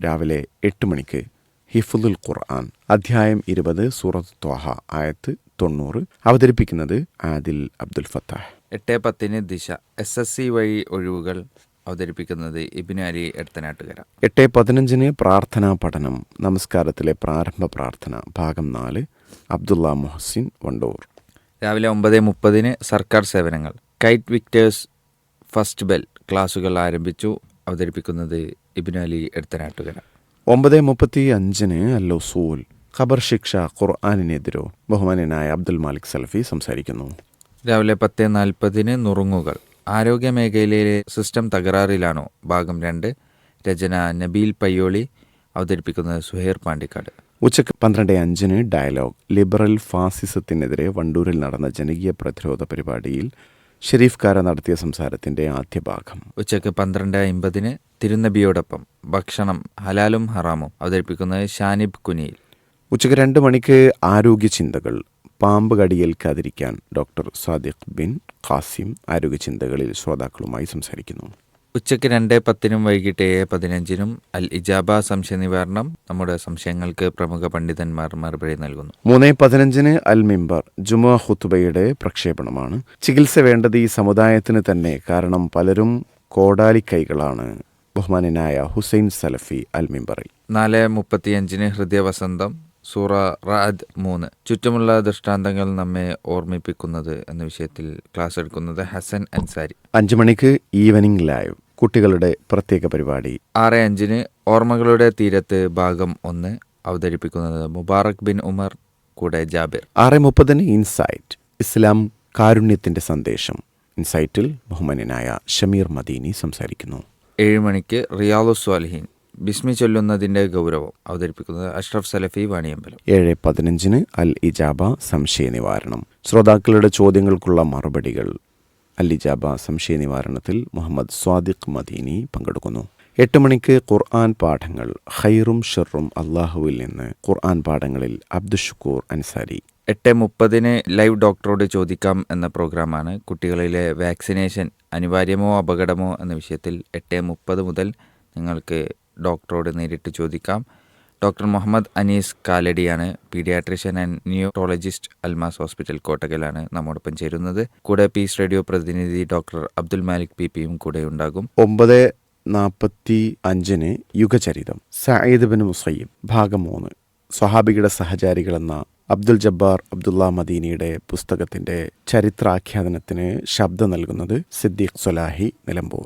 രാവിലെ 8 മണിക്ക് ഹിഫ്ളുൽ ഖുർആൻ അധ്യായം 20 സൂറത്ത് ത്വാഹ ആയത്ത് 90 അവതരിപ്പിക്കുന്നത് ആദിൽ അബ്ദുൽ ഫത്താഹ്. 8:10 ദിശ SSC വഴി ഒഴിവുകൾ അവതരിപ്പിക്കുന്നത് ഇബ്നു അലി എടത്തനാട്ടുകര. 8:15 പ്രാർത്ഥനാ പഠനം നമസ്കാരത്തിലെ പ്രാരംഭ പ്രാർത്ഥന ഭാഗം 4 അബ്ദുള്ള മുഹസിൻ വണ്ടൂർ. രാവിലെ 9:30 സർക്കാർ സേവനങ്ങൾ കൈറ്റ് വിക്ടേഴ്സ് ഫസ്റ്റ് ബെൽ ക്ലാസുകൾ ആരംഭിച്ചു. അവതരിപ്പിക്കുന്നത് ഇബ്നു അലി എടത്തനാട്ടുകര. 9:35 അൽ-ഉസൂൽ ഖബർ ശിക്ഷ ഖുർആനിനെതിരോ ബഹുമാന്യനായ അബ്ദുൽ മാലിക് സലഫി സംസാരിക്കുന്നു. രാവിലെ 10:40 നുറുങ്ങുകൾ ആരോഗ്യ മേഖലയിലെ സിസ്റ്റം തകരാറിലാണോ ഭാഗം 2 രചന നബീൽ പയ്യോളി. അവതരിപ്പിക്കുന്നത് സുഹൈർ പാണ്ടിക്കാട്. ഉച്ചയ്ക്ക് 12:05 ഡയലോഗ് ലിബറൽ ഫാസിസത്തിനെതിരെ വണ്ടൂരിൽ നടന്ന ജനകീയ പ്രതിരോധ പരിപാടിയിൽ ഷെരീഫ് കാര നടത്തിയ സംസാരത്തിന്റെ ആദ്യ ഭാഗം. ഉച്ചയ്ക്ക് 12:50 തിരുനബിയോടൊപ്പം ഭക്ഷണം ഹലാലും ഹറാമും. അവതരിപ്പിക്കുന്നത് ഷാനിബ് കുനിയിൽ. ഉച്ചയ്ക്ക് 2 മണിക്ക് ആരോഗ്യ ചിന്തകൾ പാമ്പ് കടിയേൽക്കാതിരിക്കാൻ ഡോക്ടർ സാദിഖ് ബിൻ ഖാസിം ആരോഗ്യ ചിന്തകളിൽ ശ്രോതാക്കളുമായി സംസാരിക്കുന്നു. ഉച്ചയ്ക്ക് 2:10 വൈകിട്ട് 7:15 അൽ ഇജാബ സംശയ നിവാരണം. നമ്മുടെ സംശയങ്ങൾക്ക് പ്രമുഖ പണ്ഡിതന്മാർ മറുപടി നൽകുന്നു. 3:15 അൽ മിമ്പർ ജുമുഅ ഖുത്ബയുടെ പ്രക്ഷേപണമാണ്. ചികിത്സ വേണ്ടത് ഈ സമുദായത്തിന് തന്നെ, കാരണം പലരും കോടാലിക്കൈകളാണ്. ബഹുമാന്യനായ ഹുസൈൻ സലഫി അൽ മിമ്പറിൽ. 4:35 ഹൃദയവസന്തം സൂറ റഅദ് 3 ചുറ്റുമുള്ള ദൃഷ്ടാന്തങ്ങൾ നമ്മെ ഓർമ്മിപ്പിക്കുന്നത് എന്ന വിഷയത്തിൽ ക്ലാസ് എടുക്കുന്നത് ഹസൻ അൻസാരി. 5 മണിക്ക് ഈവനിംഗ് ലൈവ് കുട്ടികളുടെ പ്രത്യേക പരിപാടി. 6:05 ഓർമ്മകളുടെ തീരത്ത് ഭാഗം 1. അവതരിപ്പിക്കുന്നത് മുബാറക് ബിൻ ഉമർ കൂടെ ജാബിർ. 6:30 ഇൻസൈറ്റ് ഇസ്ലാം കാരുണ്യത്തിന്റെ സന്ദേശം. ഇൻസൈറ്റിൽ ബഹുമാന്യനായ ഷമീർ മദീനി സംസാരിക്കുന്നു. 7 മണിക്ക് റിയാദുസ് സ്വാലിഹീൻ ബിസ്മി ചൊല്ലുന്നതിന്റെ ഗൗരവം. അവതരിപ്പിക്കുന്നത് അഷ്റഫ് സലഫി വാണിയമ്പലം. 7:15 അൽ ഇജാബ സംശയ നിവാരണം ശ്രോതാക്കളുടെ ചോദ്യങ്ങൾക്കുള്ള മറുപടികൾ. അൽ ഇജാബ സംശയ നിവാരണത്തിൽ മുഹമ്മദ് സ്വാദിഖ് മദീനി പങ്കെടുക്കുന്നു. 8 മണിക്ക് ഖുർആൻ പാഠങ്ങൾ ഖൈറും ഷർറും അള്ളാഹുവിൽ നിന്ന് ഖുർആൻ പാഠങ്ങളിൽ അബ്ദുഷുക്കൂർ അൻസാരി. 8:30 ലൈവ് ഡോക്ടറോട് ചോദിക്കാം എന്ന പ്രോഗ്രാമാണ്. കുട്ടികളിലെ വാക്സിനേഷൻ അനിവാര്യമോ അപകടമോ എന്ന വിഷയത്തിൽ 8:30 മുതൽ നിങ്ങൾക്ക് ഡോക്ടറോട് നേരിട്ട് ചോദിക്കാം. ഡോക്ടർ മുഹമ്മദ് അനീസ് കാലടിയാണ് paediatrician and neurologist Almas hospital കോട്ടകലാണ് നമ്മോടൊപ്പം ചേരുന്നത്. കൂടെ പീസ് റേഡിയോ പ്രതിനിധി ഡോക്ടർ അബ്ദുൽ മാലിക് പിയും കൂടെ ഉണ്ടാകും. 9:45 യുഗചരിതം സഈദ് ബിൻ മുസയ്യിബ് ഭാഗം 3 സ്വഹാബികളുടെ സഹചാരികളെന്ന അബ്ദുൽ ജബ്ബാർ അബ്ദുള്ള മദീനിയുടെ പുസ്തകത്തിന്റെ ചരിത്രാഖ്യാതനത്തിന് ശബ്ദം നൽകുന്നത് സിദ്ദീഖ് സ്വലാഹി നിലമ്പൂർ.